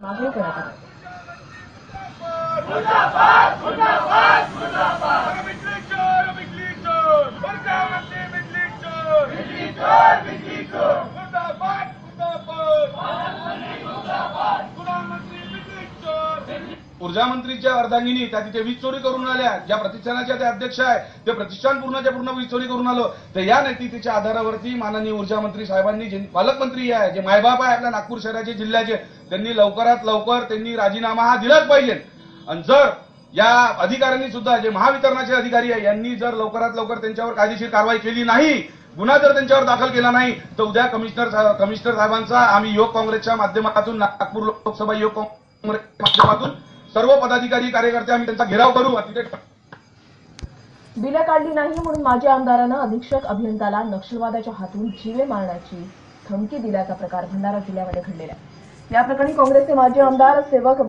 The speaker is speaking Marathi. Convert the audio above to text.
मागणी करण्यात आली। ऊर्जा मंत्रीच्या अर्धांगिनी त्या तिथे वीज चोरी करून आल्या, ज्या प्रतिष्ठानाच्या त्या अध्यक्ष आहे ते प्रतिष्ठान पूर्णच्या पूर्ण वीज चोरी करून आलो। तर या नैतिकतेच्या आधारावरती माननीय ऊर्जा मंत्री साहेबांनी, जे पालकमंत्री आहे, जे मायबाप आहे आपल्या नागपूर शहराचे जिल्ह्याचे, त्यांनी लवकरात लवकर त्यांनी राजीनामा हा दिलाच पाहिजे। आणि जर या अधिकाऱ्यांनी सुद्धा, जे महावितरणाचे अधिकारी आहे, यांनी जर लवकरात लवकर त्यांच्यावर कायदेशीर कारवाई केली नाही, गुन्हा जर त्यांच्यावर दाखल केला नाही, तर उद्या कमिशनर साहेबांचा आम्ही युवक काँग्रेसच्या माध्यमातून, नागपूर लोकसभा युवक काँग्रेसच्या माध्यमातून सर्व पदाधिकारी कार्यकर्ते आम्ही त्यांचा घेराव करू। बिलं काढली नाही म्हणून माजी आमदारानं अधीक्षक अभियंताला नक्षलवादाच्या हातून जीवे मारण्याची धमकी दिल्याचा प्रकार भंडारा जिल्ह्यामध्ये घडलेला आहे। या प्रकरणी काँग्रेसचे माजी आमदार सेवक